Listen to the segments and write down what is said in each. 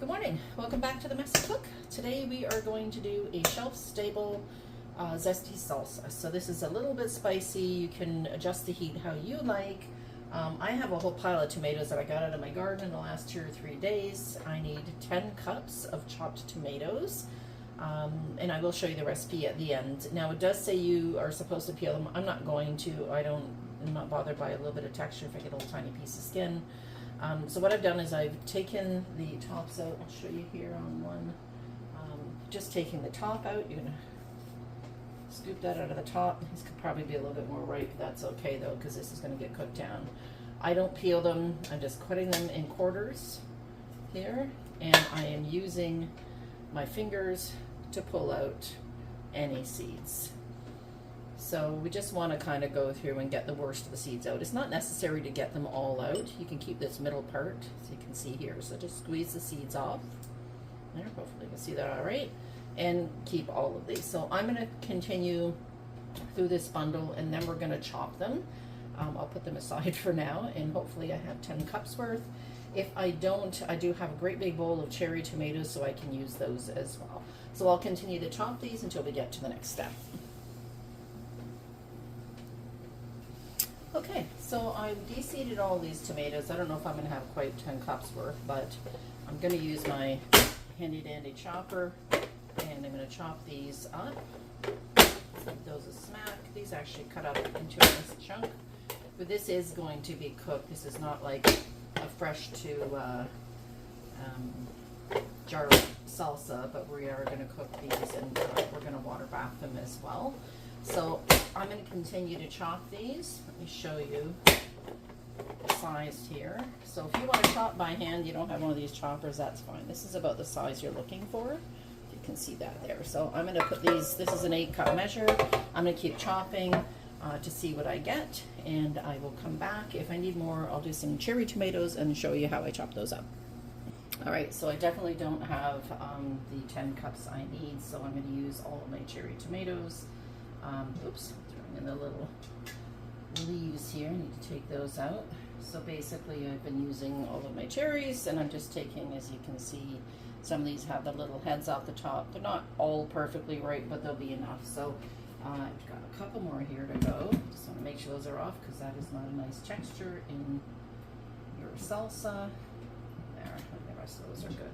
Good morning. Welcome back to the Messy Cook. Today we are going to do a shelf-stable zesty salsa. So this is a little bit spicy. You can adjust the heat how you like. I have a whole pile of tomatoes that I got out of my garden in the last 2 or 3 days. I need 10 cups of chopped tomatoes. And I will show you the recipe at the end. Now it does say you are supposed to peel them. I'm not going to. I'm not bothered by a little bit of texture if I get a little tiny piece of skin. So what I've done is I've taken the tops out. I'll show you here on one. Just taking the top out. You're going to scoop that out of the top. These could probably be a little bit more ripe. That's okay though, because this is going to get cooked down. I don't peel them. I'm just cutting them in quarters here. And I am using my fingers to pull out any seeds. So we just want to kind of go through and get the worst of the seeds out. It's not necessary to get them all out. You can keep this middle part, so you can see here. So just squeeze the seeds off. There, hopefully you can see that all right. And keep all of these. So I'm going to continue through this bundle, and then we're going to chop them. I'll put them aside for now, and hopefully I have 10 cups worth. If I don't, I do have a great big bowl of cherry tomatoes, so I can use those as well. So I'll continue to chop these until we get to the next step. Okay, so I've de-seeded all these tomatoes. I don't know if I'm going to have quite 10 cups worth, but I'm going to use my handy dandy chopper, and I'm going to chop these up. Give those a smack. These actually cut up into a nice chunk. But this is going to be cooked. This is not like a fresh to jar salsa, but we are going to cook these, and we're going to water bath them as well. So I'm going to continue to chop these. Let me show you the size here. So if you want to chop by hand, you don't have one of these choppers, that's fine. This is about the size you're looking for. You can see that there. So I'm going to put these, this is an 8-cup measure. I'm going to keep chopping to see what I get, and I will come back. If I need more, I'll do some cherry tomatoes and show you how I chop those up. All right, so I definitely don't have the 10 cups I need, so I'm going to use all of my cherry tomatoes. Oops, throwing in the little leaves here. I need to take those out. So basically I've been using all of my cherries, and I'm just taking, as you can see, some of these have the little heads off the top. They're not all perfectly right, but they'll be enough. So I've got a couple more here to go. Just want to make sure those are off, because that is not a nice texture in your salsa. There, the rest of those are good.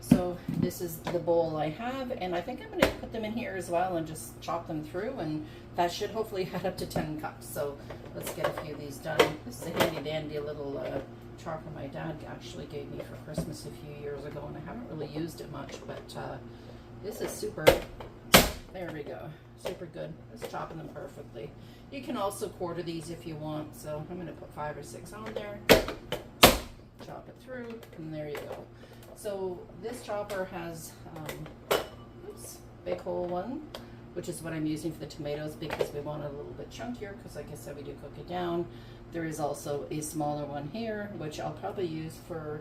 So this is the bowl I have, and I think I'm going to put them in here as well and just chop them through, and that should hopefully add up to 10 cups. So let's get a few of these done. This is a handy dandy little chopper my dad actually gave me for Christmas a few years ago, and I haven't really used it much, but this is super, there we go, super good. It's chopping them perfectly. You can also quarter these if you want, so I'm going to put 5 or 6 on there, chop it through, and there you go. So this chopper has oops, big hole one, which is what I'm using for the tomatoes, because we want it a little bit chunkier, because like I said, we do cook it down. There is also a smaller one here, which I'll probably use for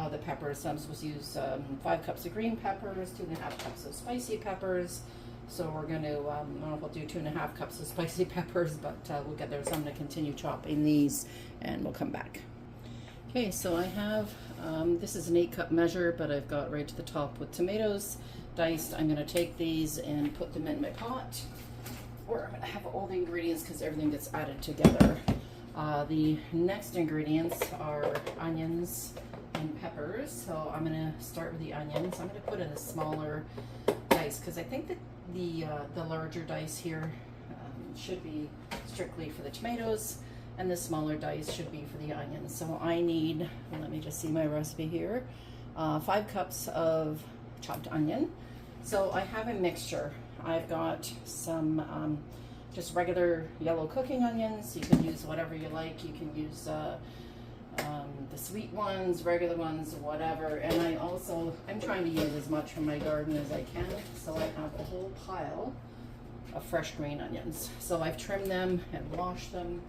the peppers. So I'm supposed to use 5 cups of green peppers, 2.5 cups of spicy peppers. So we're going to, I don't know if I'll do 2.5 cups of spicy peppers, but we'll get there. So I'm going to continue chopping these, and we'll come back. Okay, so I have, this is an 8-cup measure, but I've got right to the top with tomatoes diced. I'm going to take these and put them in my pot, where I'm going to have all the ingredients, because everything gets added together. The next ingredients are onions and peppers. So I'm going to start with the onions. I'm going to put in a smaller dice, because I think that the larger dice here should be strictly for the tomatoes, and the smaller dice should be for the onions. So I need, let me just see my recipe here, 5 cups of chopped onion. So I have a mixture. I've got some just regular yellow cooking onions. You can use whatever you like. You can use the sweet ones, regular ones, whatever. And I'm trying to use as much from my garden as I can. So I have a whole pile of fresh green onions. So I've trimmed them and washed them.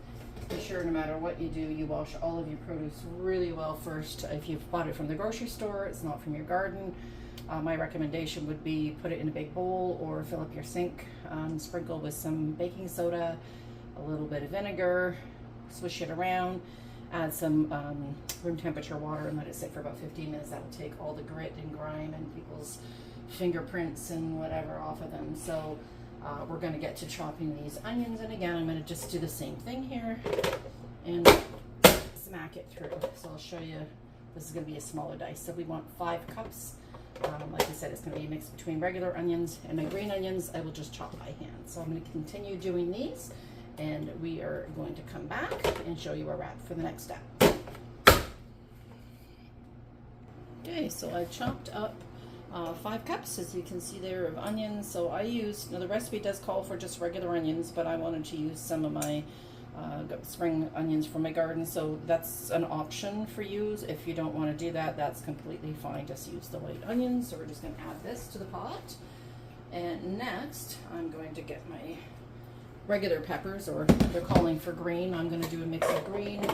Be sure, no matter what you do, you wash all of your produce really well first. If you've bought it from the grocery store, it's not from your garden, my recommendation would be put it in a big bowl or fill up your sink, sprinkle with some baking soda, a little bit of vinegar, swish it around, add some room temperature water and let it sit for about 15 minutes. That will take all the grit and grime and people's fingerprints and whatever off of them. So we're going to get to chopping these onions, and again I'm going to just do the same thing here and smack it through. So I'll show you. This is going to be a smaller dice, so we want 5 cups. Like I said, it's going to be a mix between regular onions and my green onions. I will just chop by hand. So I'm going to continue doing these, and we are going to come back and show you where we're at for the next step. Okay, so I chopped up 5 cups, as you can see there, of onions. So I used, now the recipe does call for just regular onions, but I wanted to use some of my spring onions from my garden, so that's an option for you. If you don't want to do that, that's completely fine. Just use the white onions. So we're just going to add this to the pot. And next, I'm going to get my regular peppers, or they're calling for green. I'm going to do a mix of green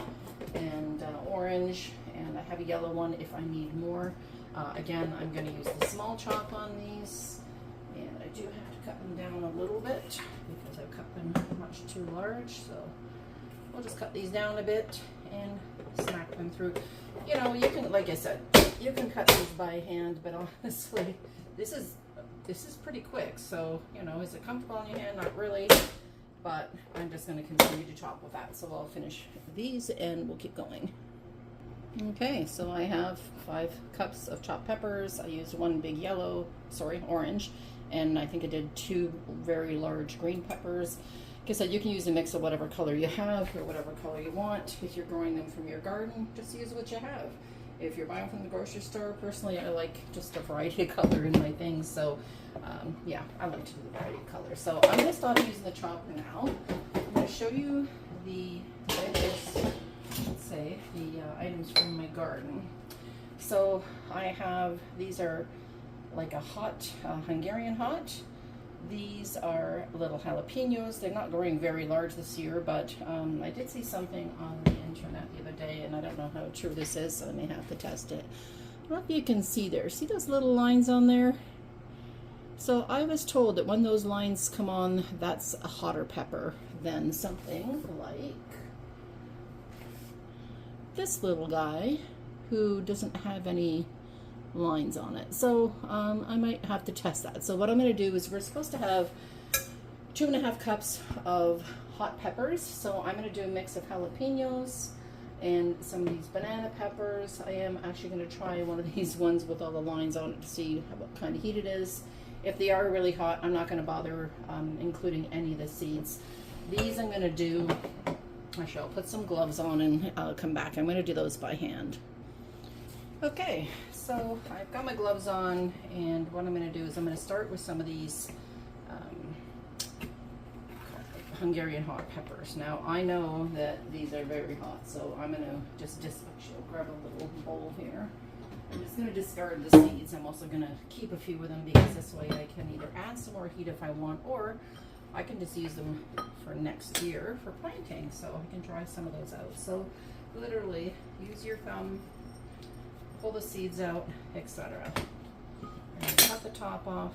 and orange, and I have a yellow one if I need more. Again, I'm going to use the small chop on these, and I do have to cut them down a little bit because I've cut them much too large. So we'll just cut these down a bit and smack them through. You know, you can, like I said, you can cut these by hand, but honestly, this is pretty quick. So, you know, is it comfortable on your hand? Not really, but I'm just going to continue to chop with that. So I'll finish these and we'll keep going. Okay, so I have 5 cups of chopped peppers. I used one big orange, and I think I did 2 very large green peppers. Like I said, you can use a mix of whatever color you have or whatever color you want. If you're growing them from your garden, just use what you have. If you're buying from the grocery store, personally, I like just a variety of color in my things. So, yeah, I like to do the variety of colors. So I'm going to stop using the chopper now. I'm going to show you the items from my garden. So I have, these are like a hot, Hungarian hot. These are little jalapenos. They're not growing very large this year, but I did see something on the internet the other day, and I don't know how true this is, so I may have to test it. I don't know if you can see there. See those little lines on there? So I was told that when those lines come on, that's a hotter pepper than something like this little guy who doesn't have any lines on it. So I might have to test that. So what I'm going to do is, we're supposed to have 2.5 cups of hot peppers. So I'm going to do a mix of jalapenos and some of these banana peppers. I am actually going to try one of these ones with all the lines on it to see what kind of heat it is. If they are really hot, I'm not going to bother including any of the seeds. These I'm going to do, actually I'll put some gloves on and I'll come back. I'm going to do those by hand. Okay, so I've got my gloves on, and what I'm going to do is I'm going to start with some of these Hungarian hot peppers. Now I know that these are very hot, so I'm going to just actually grab a little bowl here. I'm just going to discard the seeds. I'm also going to keep a few of them because this way I can either add some more heat if I want, or I can just use them for next year for planting, so I can try some of those out. So literally use your thumb, pull the seeds out, etc. And cut the top off,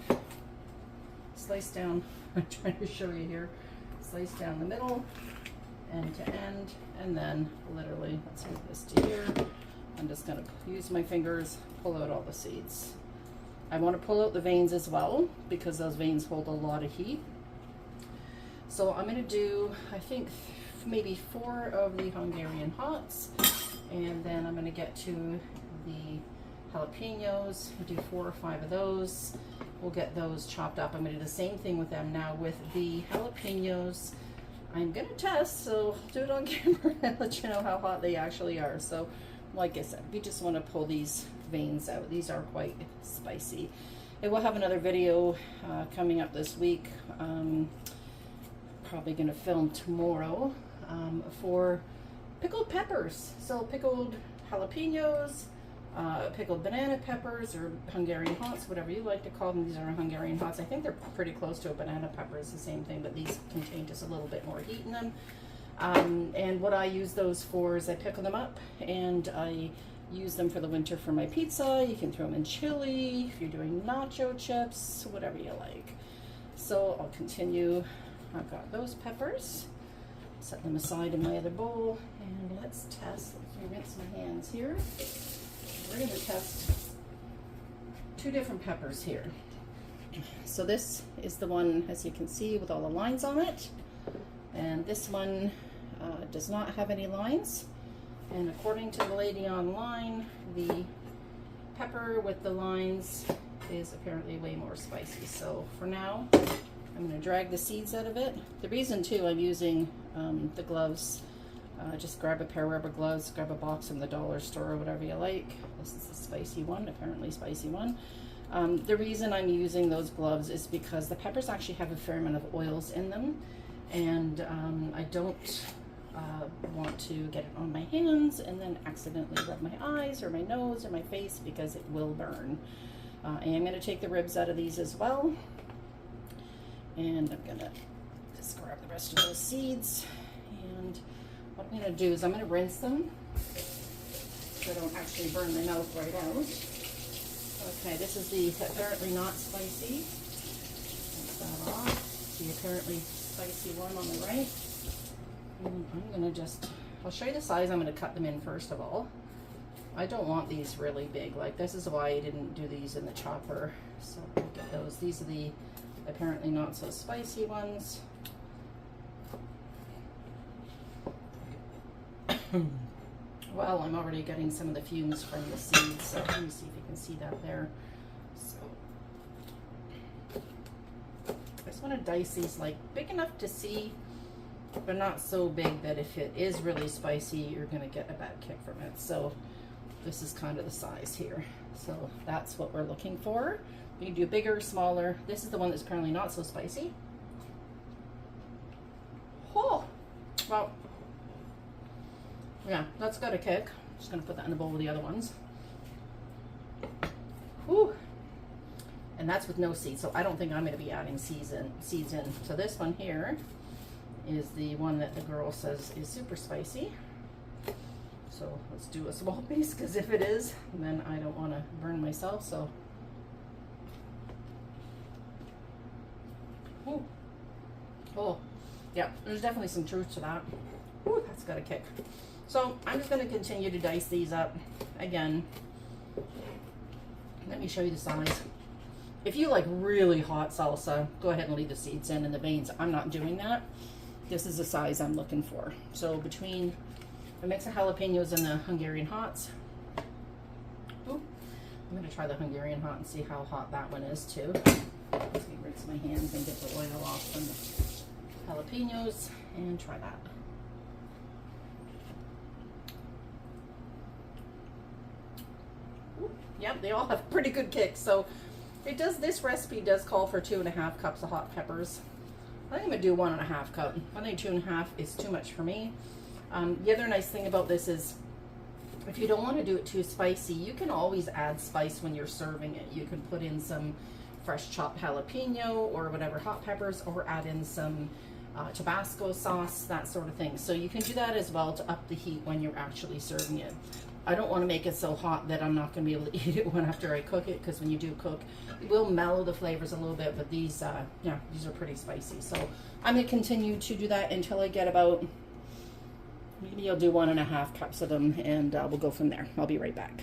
slice down, I'm trying to show you here, slice down the middle, end to end, and then literally, let's move this to here. I'm just going to use my fingers, pull out all the seeds. I want to pull out the veins as well, because those veins hold a lot of heat. So I'm going to do, I think, maybe 4 of the Hungarian hots, and then I'm going to get to the jalapenos. We'll do 4 or 5 of those. We'll get those chopped up. I'm going to do the same thing with them now with the jalapenos. I'm going to test, so I'll do it on camera and let you know how hot they actually are. So like I said, we just want to pull these veins out. These are quite spicy. And we'll have another video coming up this week. Probably going to film tomorrow for pickled peppers. So pickled jalapenos, pickled banana peppers, or Hungarian hots, whatever you like to call them. These are Hungarian hots. I think they're pretty close to a banana pepper. It's the same thing, but these contain just a little bit more heat in them. And what I use those for is I pickle them up and I use them for the winter for my pizza. You can throw them in chili, if you're doing nacho chips, whatever you like. So I'll continue. I've got those peppers, Set them aside in my other bowl, and let's test. Let me rinse my hands here. We're going to test 2 different peppers here. So this is the one, as you can see, with all the lines on it, and this one does not have any lines. And according to the lady online, the pepper with the lines is apparently way more spicy. So for now, I'm going to drag the seeds out of it. The reason too I'm using the gloves, just grab a pair of rubber gloves, grab a box from the dollar store or whatever you like. This is a spicy one, apparently spicy one. The reason I'm using those gloves is because the peppers actually have a fair amount of oils in them, and I don't want to get it on my hands and then accidentally rub my eyes or my nose or my face, because it will burn. I am going to take the ribs out of these as well, and I'm going to just grab the rest of those seeds, and what I'm going to do is I'm going to rinse them so I don't actually burn my mouth right out. Okay, this is the apparently not spicy. Take that off. The apparently spicy one on the right. And I'm going to just, I'll show you the size I'm going to cut them in first of all. I don't want these really big. Like, this is why I didn't do these in the chopper. So look at those. These are the apparently not so spicy ones. Well, I'm already getting some of the fumes from the seeds, so let me see if you can see that there. So I just want to dice these like big enough to see, but not so big that if it is really spicy, you're going to get a bad kick from it. So this is kind of the size here. So that's what we're looking for. You can do bigger, smaller. This is the one that's apparently not so spicy. Oh, well, yeah, that's got a kick. Just gonna put that in the bowl with the other ones. Whew. And that's with no seeds, so I don't think I'm gonna be adding seeds in. So this one here is the one that the girl says is super spicy. So let's do a small piece, because if it is, then I don't want to burn myself. So, ooh. Oh, yeah, there's definitely some truth to that. Ooh, that's got a kick. So I'm just going to continue to dice these up. Again, let me show you the size. If you like really hot salsa, go ahead and leave the seeds in and the veins. I'm not doing that. This is the size I'm looking for. So between a mix of jalapenos and the Hungarian hots. Ooh, I'm going to try the Hungarian hot and see how hot that one is too. Let me rinse my hands and get the oil off from the jalapenos and try that. Yep, they all have pretty good kicks. So it does, this recipe does call for 2.5 cups of hot peppers. I think I'm gonna do 1.5 cup. I think 2.5 is too much for me. The other nice thing about this is, if you don't want to do it too spicy, you can always add spice when you're serving it. You can put in some fresh chopped jalapeno or whatever hot peppers, or add in some Tabasco sauce, that sort of thing. So you can do that as well to up the heat when you're actually serving it. I don't want to make it so hot that I'm not going to be able to eat it when after I cook it, because when you do cook, it will mellow the flavors a little bit, but these, yeah, these are pretty spicy. So I'm going to continue to do that until I get about, maybe I'll do 1.5 cups of them, and we'll go from there. I'll be right back.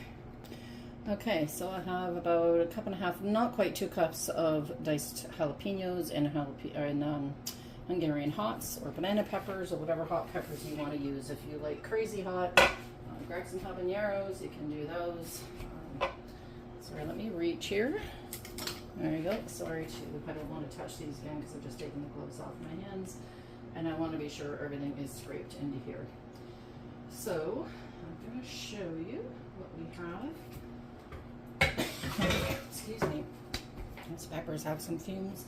Okay, so I have about 1.5 cups, not quite 2 cups of diced jalapenos and Hungarian hots or banana peppers or whatever hot peppers you want to use. If you like crazy hot, grab some habaneros, you can do those. Sorry, let me reach here. There you go. Sorry, I don't want to touch these again because I've just taken the gloves off my hands, and I want to be sure everything is scraped into here. So I'm going to show you what we have. Excuse me. These peppers have some fumes.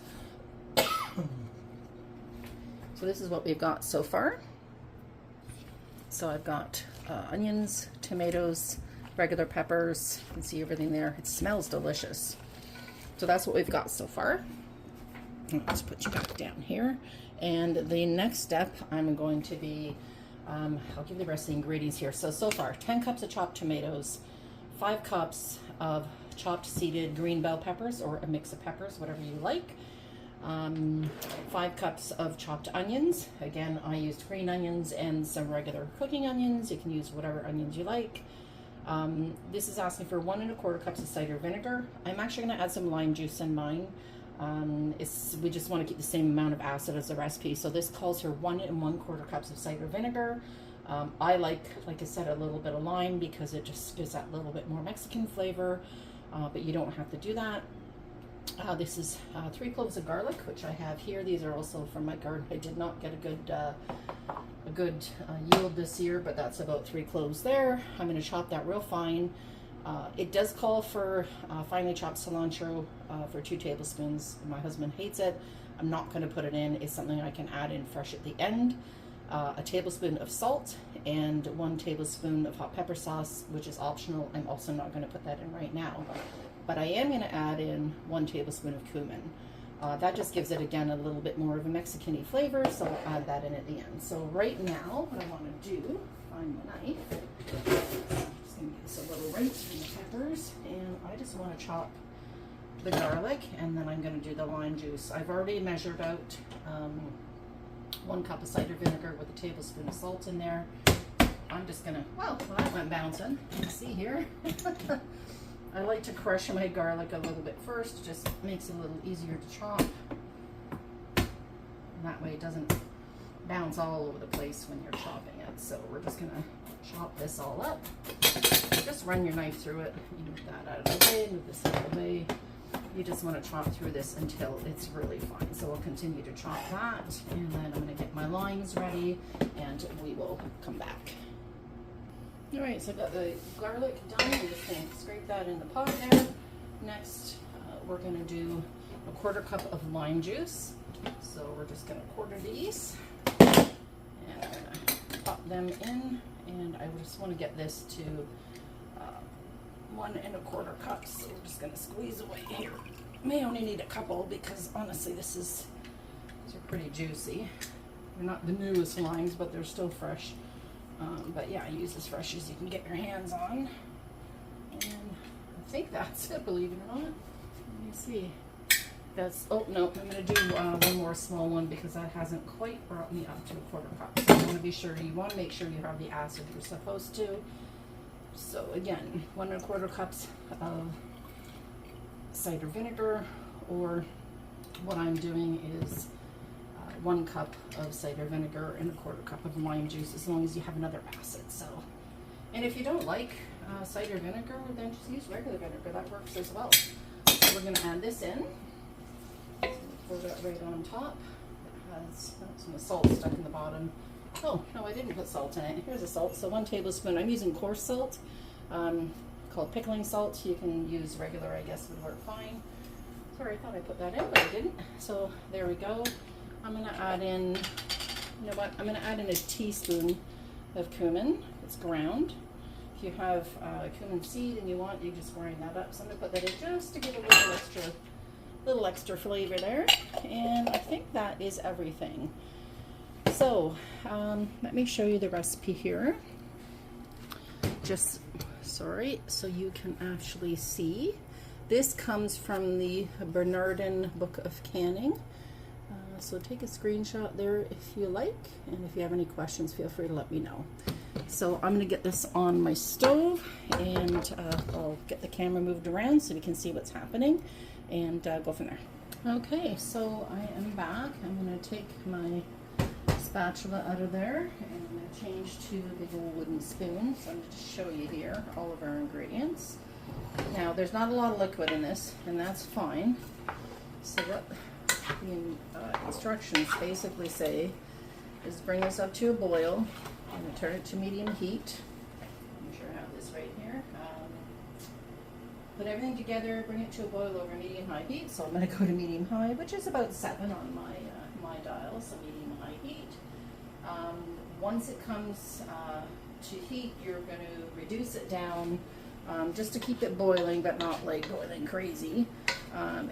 So this is what we've got so far. So I've got onions, tomatoes, regular peppers. You can see everything there. It smells delicious. So that's what we've got so far. Let's put you back down here. And the next step, I'm going to be, I'll give the rest of the ingredients here. So far, 10 cups of chopped tomatoes, 5 cups of chopped seeded green bell peppers, or a mix of peppers, whatever you like. 5 cups of chopped onions. Again, I used green onions and some regular cooking onions. You can use whatever onions you like. This is asking for 1 1/4 cups of cider vinegar. I'm actually going to add some lime juice in mine. We just want to keep the same amount of acid as the recipe. So this calls for 1 1/4 cups of cider vinegar. I like I said, a little bit of lime because it just gives that little bit more Mexican flavor, but you don't have to do that. This is 3 cloves of garlic, which I have here. These are also from my garden. I did not get a good yield this year, but that's about 3 cloves there. I'm going to chop that real fine. It does call for finely chopped cilantro for 2 tablespoons. My husband hates it. I'm not going to put it in. It's something I can add in fresh at the end. A tablespoon of salt and 1 tablespoon of hot pepper sauce, which is optional. I'm also not going to put that in right now, but I am going to add in 1 tablespoon of cumin. That just gives it, again, a little bit more of a Mexican-y flavor, so I'll add that in at the end. So right now, what I want to do, find the knife, I'm just going to use a little rinse in the peppers, and I just want to chop the garlic, and then I'm going to do the lime juice. I've already measured out 1 cup of cider vinegar with a tablespoon of salt in there. I'm just going to, well, that went bouncing. You can see here. I like to crush my garlic a little bit first, just makes it a little easier to chop. And that way it doesn't bounce all over the place when you're chopping it. So we're just gonna chop this all up. Just run your knife through it. You move that out of the way, move this out of the way. You just want to chop through this until it's really fine. So we'll continue to chop that, and then I'm gonna get my limes ready, and we will come back. All right, so I've got the garlic done. I'm just going to scrape that in the pot there. Next, we're going to do a 1/4 cup of lime juice. So we're just going to quarter these, and I'm going to pop them in. And I just want to get this to 1 1/4 cups. So we're just going to squeeze away here. May only need a couple because honestly, these are pretty juicy. They're not the newest limes, but they're still fresh. But yeah, use as fresh as you can get your hands on. And I think that's it, believe it or not. Let me see. That's, oh no, I'm going to do one more small one because that hasn't quite brought me up to a 1/4 cup. So you want to be sure, you want to make sure you have the acid you're supposed to. So again, 1 1/4 cups of cider vinegar, or what I'm doing is 1 cup of cider vinegar and a 1/4 cup of lime juice, as long as you have another acid. So, and if you don't like cider vinegar, then just use regular vinegar. That works as well. So we're going to add this in. Pour that right on top. It has some salt stuck in the bottom. Oh no, I didn't put salt in it. Here's the salt. So 1 tablespoon. I'm using coarse salt, called pickling salt. You can use regular, I guess, would work fine. Sorry, I thought I put that in, but I didn't. So there we go. I'm going to add in, you know what, I'm going to add in a teaspoon of cumin. It's ground. If you have cumin seed and you want, you just grind that up. So I'm going to put that in just to give a little extra flavor there. And I think that is everything. So let me show you the recipe here. Just, sorry, so you can actually see. This comes from the Bernardin Book of Canning. So take a screenshot there if you like, and if you have any questions, feel free to let me know. So I'm going to get this on my stove, and I'll get the camera moved around so we can see what's happening, and go from there. Okay, so I am back. I'm going to take my spatula out of there, and I'm going to change to the big old wooden spoon. So I'm going to show you here all of our ingredients. Now, there's not a lot of liquid in this, and that's fine. So what the instructions basically say is bring this up to a boil and turn it to medium heat. I'm sure I have this right here. Put everything together, bring it to a boil over medium-high heat. So I'm going to go to medium-high, which is about 7 on my dial, so medium-high heat. Once it comes to heat, you're going to reduce it down just to keep it boiling, but not like boiling crazy.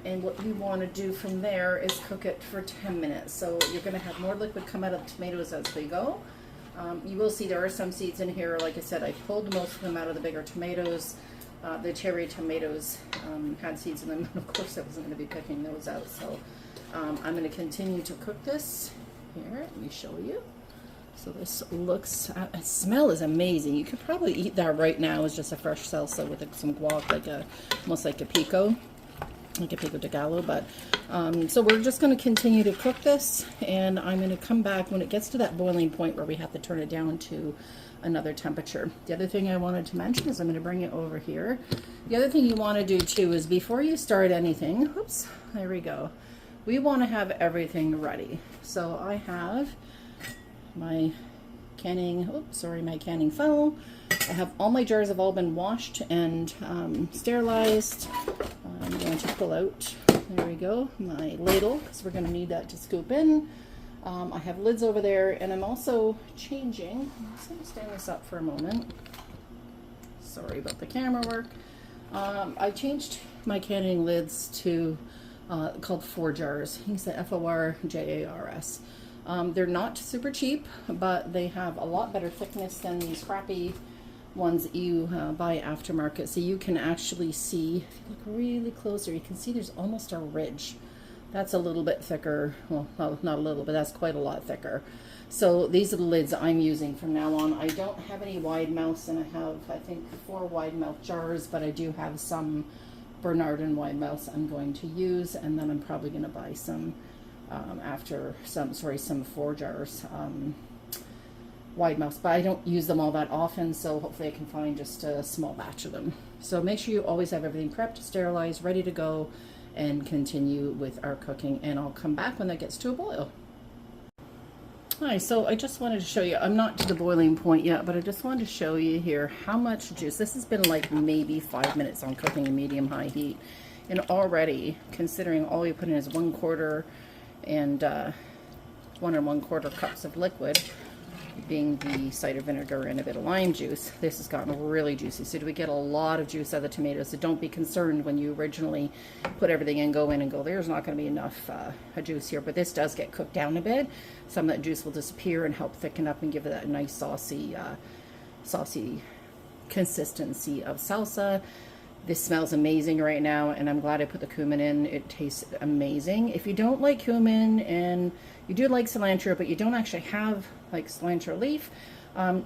And what you want to do from there is cook it for 10 minutes. So you're going to have more liquid come out of the tomatoes as they go. You will see there are some seeds in here. Like I said, I pulled most of them out of the bigger tomatoes. The cherry tomatoes had seeds in them, and of course I wasn't going to be picking those out. So I'm going to continue to cook this. Here, let me show you. So this looks, the smell is amazing. You could probably eat that right now as just a fresh salsa with some guac, almost like a pico de gallo. But so we're just going to continue to cook this, and I'm going to come back when it gets to that boiling point where we have to turn it down to another temperature. The other thing I wanted to mention is I'm going to bring it over here. The other thing you want to do too is before you start anything, oops, there we go. We want to have everything ready. So I have my canning, my canning funnel. I have all my jars have all been washed and sterilized. I'm going to pull out, there we go, my ladle, because we're going to need that to scoop in. I have lids over there, and I'm also changing. I'm just going to stand this up for a moment. Sorry about the camera work. I changed my canning lids to called 4 jars. You can say FORJARS. They're not super cheap, but they have a lot better thickness than these crappy ones that you buy aftermarket. So you can actually see, if you look really closer, you can see there's almost a ridge. That's a little bit thicker. Well, not a little, but that's quite a lot thicker. So these are the lids I'm using from now on. I don't have any wide mouths, and I have, I think, 4 wide mouth jars, but I do have some Bernardin wide mouths I'm going to use, and then I'm probably going to buy some some 4 jars wide mouths, but I don't use them all that often, so hopefully I can find just a small batch of them. So make sure you always have everything prepped, sterilized, ready to go, and continue with our cooking, and I'll come back when that gets to a boil. Hi, so I just wanted to show you, I'm not to the boiling point yet, but I just wanted to show you here how much juice. This has been like maybe 5 minutes on cooking in medium-high heat, and already, considering all you put in is 1/4 and 1 1/4 cups of liquid, being the cider vinegar and a bit of lime juice, this has gotten really juicy. So we get a lot of juice out of the tomatoes. So don't be concerned when you originally put everything in, go in and go, there's not going to be enough juice here. But this does get cooked down a bit. Some of that juice will disappear and help thicken up and give it that nice saucy consistency of salsa. This smells amazing right now, and I'm glad I put the cumin in. It tastes amazing. If you don't like cumin and you do like cilantro, but you don't actually have like cilantro leaf,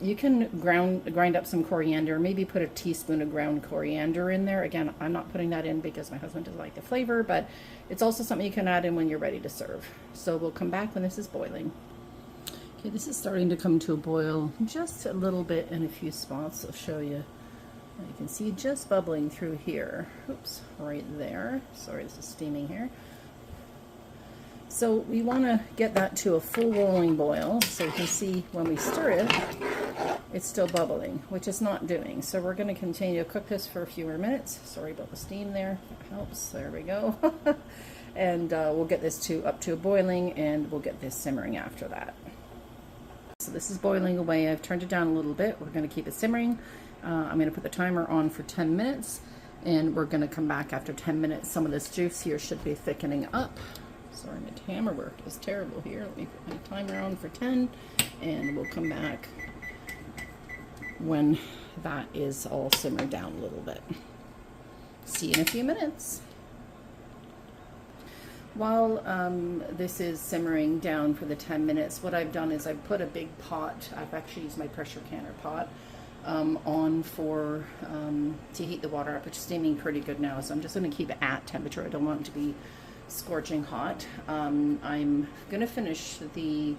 you can grind up some coriander, maybe put a teaspoon of ground coriander in there. Again, I'm not putting that in because my husband doesn't like the flavor, but it's also something you can add in when you're ready to serve. So we'll come back when this is boiling. Okay, this is starting to come to a boil just a little bit in a few spots. I'll show you. You can see just bubbling through here. Oops, right there. Sorry, this is steaming here. So we want to get that to a full rolling boil. So you can see when we stir it, it's still bubbling, which it's not doing. So we're going to continue to cook this for a few more minutes. Sorry about the steam there. That helps. There we go. And we'll get this up to a boiling, and we'll get this simmering after that. So this is boiling away. I've turned it down a little bit. We're going to keep it simmering. I'm going to put the timer on for 10 minutes, and we're going to come back after 10 minutes. Some of this juice here should be thickening up. Sorry, my hammer work is terrible here. Let me put my timer on for 10, and we'll come back when that is all simmered down a little bit. See you in a few minutes. While this is simmering down for the 10 minutes, what I've done is I've put a big pot. I've actually used my pressure canner pot on for to heat the water up. It's steaming pretty good now, so I'm just going to keep it at temperature. I don't want it to be scorching hot. I'm going to finish the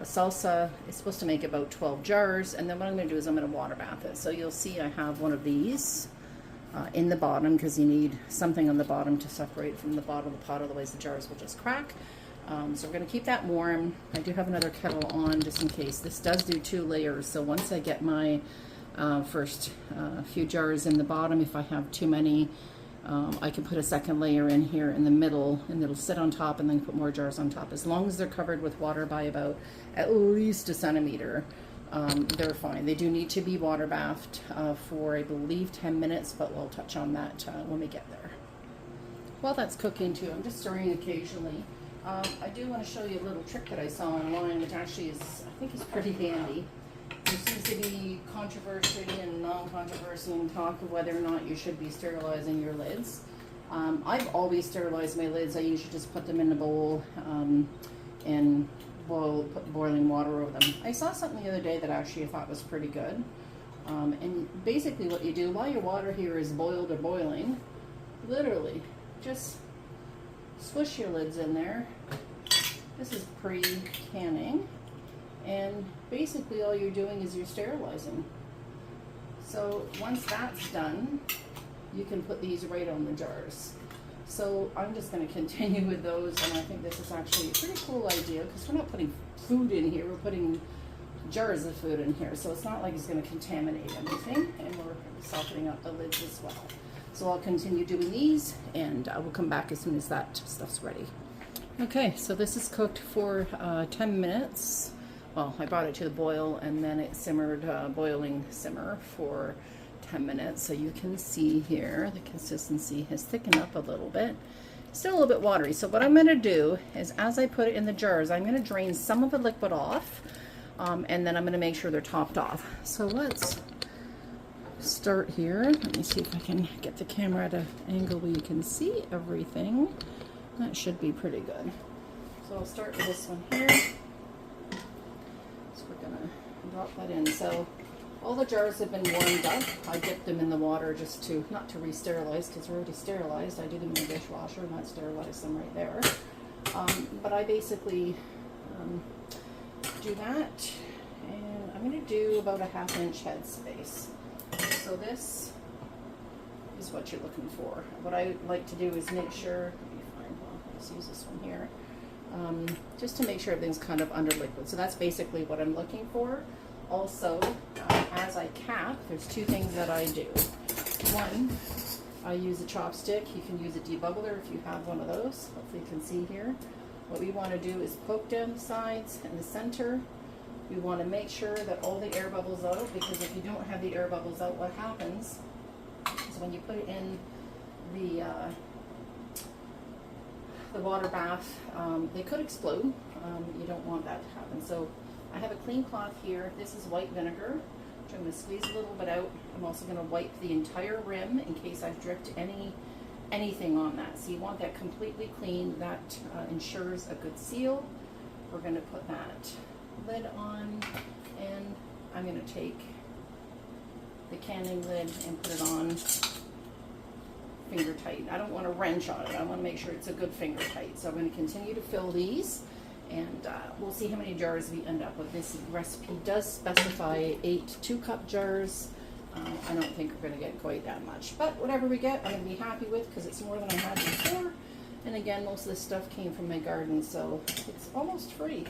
salsa. It's supposed to make about 12 jars, and then what I'm going to do is I'm going to water bath it. So you'll see I have one of these in the bottom, because you need something on the bottom to separate from the bottom of the pot, otherwise the jars will just crack. So we're going to keep that warm. I do have another kettle on just in case. This does do 2 layers, so once I get my first few jars in the bottom, if I have too many, I can put a second layer in here in the middle, and it'll sit on top, and then put more jars on top. As long as they're covered with water by about at least a centimeter, they're fine. They do need to be water bathed for, I believe, 10 minutes, but we'll touch on that when we get there. While that's cooking too, I'm just stirring occasionally. I do want to show you a little trick that I saw online, which actually is, I think, is pretty handy. There seems to be controversy and non-controversy and talk of whether or not you should be sterilizing your lids. I've always sterilized my lids. I usually just put them in a bowl and put boiling water over them. I saw something the other day that actually I thought was pretty good. And basically what you do while your water here is boiled or boiling, literally just swish your lids in there. This is pre-canning, and basically all you're doing is you're sterilizing. So once that's done, you can put these right on the jars. So I'm just going to continue with those, and I think this is actually a pretty cool idea because we're not putting food in here, we're putting jars of food in here, so it's not like it's going to contaminate anything, and we're softening up the lids as well. So I'll continue doing these, and I will come back as soon as that stuff's ready. Okay, so this is cooked for 10 minutes. Well, I brought it to the boil, and then it simmered, boiling simmer for 10 minutes. So you can see here the consistency has thickened up a little bit. Still a little bit watery. So what I'm going to do is, as I put it in the jars, I'm going to drain some of the liquid off, and then I'm going to make sure they're topped off. So let's start here. Let me see if I can get the camera at an angle where you can see everything. That should be pretty good. So I'll start with this one here. So we're going to drop that in. So all the jars have been warmed up. I dipped them in the water just to, not to re-sterilize because they're already sterilized. I do them in the dishwasher and that sterilize them right there. But I basically do that, and I'm going to do about a 1/2 inch head space. So this is what you're looking for. What I like to do is make sure, let me find, well, let's use this one here, just to make sure everything's kind of under liquid. So that's basically what I'm looking for. Also, as I cap, there's two things that I do. One, I use a chopstick. You can use a debubbler if you have one of those. Hopefully you can see here. What we want to do is poke down the sides and the center. We want to make sure that all the air bubbles out, because if you don't have the air bubbles out, what happens is when you put it in the water bath, they could explode. You don't want that to happen. So I have a clean cloth here. This is white vinegar, which I'm going to squeeze a little bit out. I'm also going to wipe the entire rim in case I've dripped anything on that. So you want that completely clean. That ensures a good seal. We're going to put that lid on, and I'm going to take the canning lid and put it on finger tight. I don't want to wrench on it. I want to make sure it's a good finger tight. So I'm going to continue to fill these, and we'll see how many jars we end up with. This recipe does specify 8 2-cup jars. I don't think we're going to get quite that much, but whatever we get, I'm going to be happy with because it's more than I had before. And again, most of this stuff came from my garden, so it's almost free,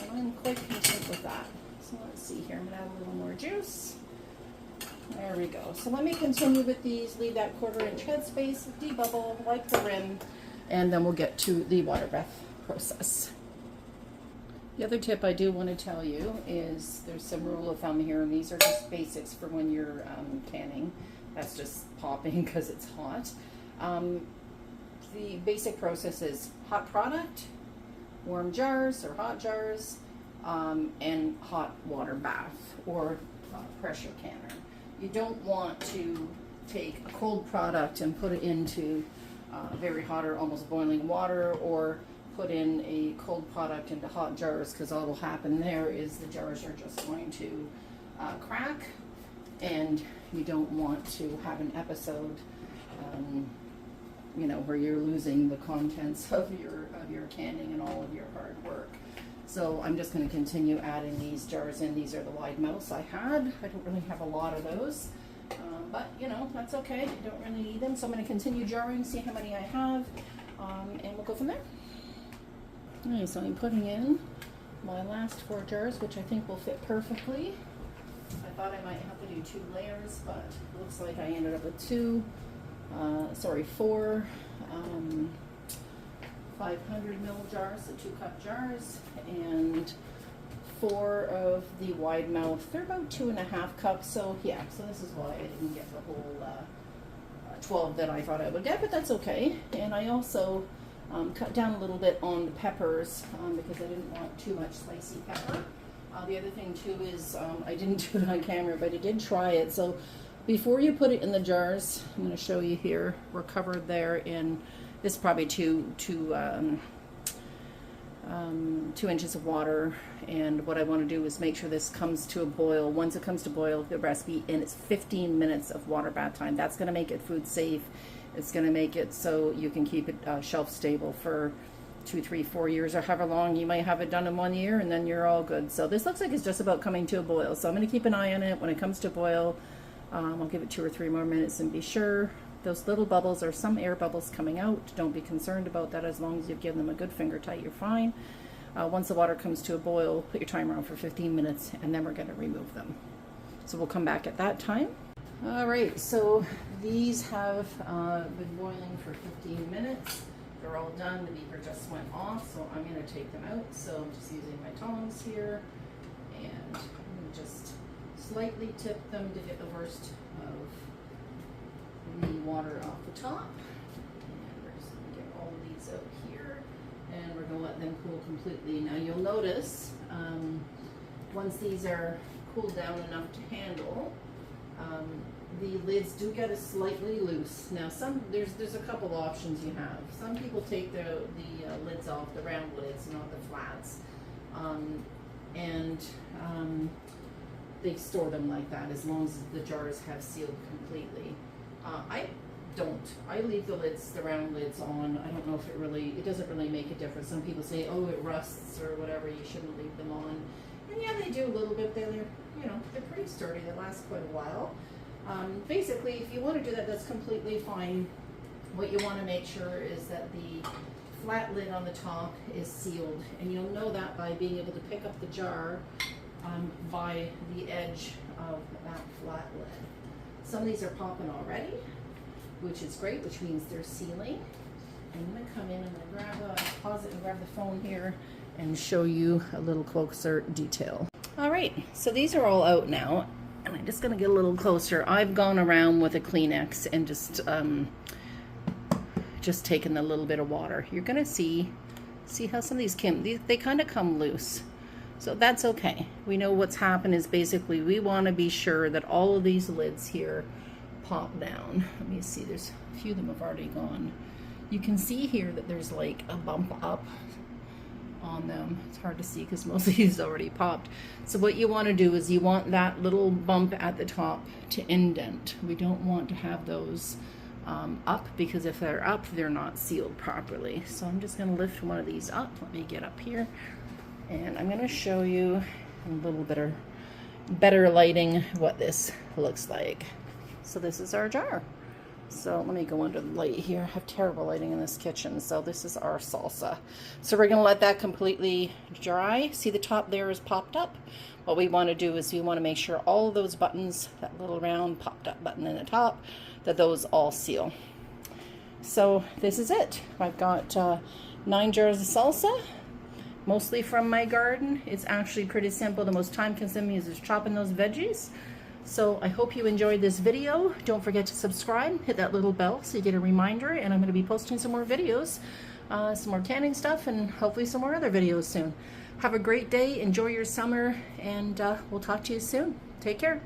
and I'm quite content with that. So let's see here. I'm going to add a little more juice. There we go. So let me continue with these. Leave that 1/4 inch headspace, debubble, wipe the rim, and then we'll get to the water bath process. The other tip I do want to tell you is there's some rule of thumb here, and these are just basics for when you're canning. That's just popping because it's hot. The basic process is hot product, warm jars or hot jars, and hot water bath or pressure canner. You don't want to take a cold product and put it into very hot or almost boiling water, or put in a cold product into hot jars, because all will happen there is the jars are just going to crack, and you don't want to have an episode you know, where you're losing the contents of your canning and all of your hard work. So I'm just going to continue adding these jars in. These are the wide mouths I had. I don't really have a lot of those, but you know, that's okay. I don't really need them. So I'm going to continue jarring, see how many I have, and we'll go from there. Alright, so I'm putting in my last 4 jars, which I think will fit perfectly. I thought I might have to do 2 layers, but it looks like I ended up with 4 500 ml jars, so 2-cup jars, and 4 of the wide mouth. They're about 2.5 cups, so yeah, so this is why I didn't get the whole 12 that I thought I would get, but that's okay. And I also cut down a little bit on the peppers because I didn't want too much spicy pepper. The other thing too is I didn't do it on camera, but I did try it. So Before you put it in the jars, I'm going to show you here. We're covered there in, this is probably two inches of water, and what I want to do is make sure this comes to a boil. Once it comes to boil, the recipe, and it's 15 minutes of water bath time. That's going to make it food safe. It's going to make it so you can keep it shelf stable for 2, 3, 4 years, or however long. You might have it done in 1 year, and then you're all good. So this looks like it's just about coming to a boil. So I'm going to keep an eye on it. When it comes to a boil, I'll give it 2 or 3 more minutes and be sure. Those little bubbles are some air bubbles coming out. Don't be concerned about that. As long as you've given them a good finger tight, you're fine. Once the water comes to a boil, put your timer on for 15 minutes, and then we're going to remove them. So we'll come back at that time. All right, so these have been boiling for 15 minutes. They're all done. The beaker just went off, so I'm going to take them out. So I'm just using my tongs here, and I'm going to just slightly tip them to get the worst of the water off the top. And we're just going to get all of these out here, and we're going to let them cool completely. Now you'll notice once these are cooled down enough to handle, the lids do get slightly loose. Now there's a couple options you have. Some people take the lids off, the round lids, not the flats, and they store them like that as long as the jars have sealed completely. I don't. I leave the lids, the round lids on. I don't know if it doesn't really make a difference. Some people say, oh, it rusts or whatever, you shouldn't leave them on. And yeah, they do a little bit. They're pretty sturdy. They last quite a while. Basically, if you want to do that, that's completely fine. What you want to make sure is that the flat lid on the top is sealed, and you'll know that by being able to pick up the jar by the edge of that flat lid. Some of these are popping already, which is great, which means they're sealing. I'm going to come in and pause it and grab the phone here and show you a little closer detail. All right, so these are all out now, and I'm just going to get a little closer. I've gone around with a Kleenex and just taken a little bit of water. You're going to see how some of these they kind of come loose. So that's okay. We know what's happened is basically we want to be sure that all of these lids here pop down. Let me see, there's a few of them have already gone. You can see here that there's like a bump up on them. It's hard to see because most of these already popped. So what you want to do is you want that little bump at the top to indent. We don't want to have those up, because if they're up, they're not sealed properly. So I'm just going to lift one of these up. Let me get up here, and I'm going to show you a little bit better lighting what this looks like. So this is our jar. So let me go under the light here. I have terrible lighting in this kitchen. So this is our salsa. So we're going to let that completely dry. See, the top there is popped up. What we want to do is we want to make sure all of those buttons, that little round popped up button in the top, that those all seal. So this is it. I've got 9 jars of salsa, mostly from my garden. It's actually pretty simple. The most time consuming is just chopping those veggies. So I hope you enjoyed this video. Don't forget to subscribe, hit that little bell so you get a reminder, and I'm going to be posting some more videos, some more canning stuff, and hopefully some more other videos soon. Have a great day, enjoy your summer, and we'll talk to you soon. Take care.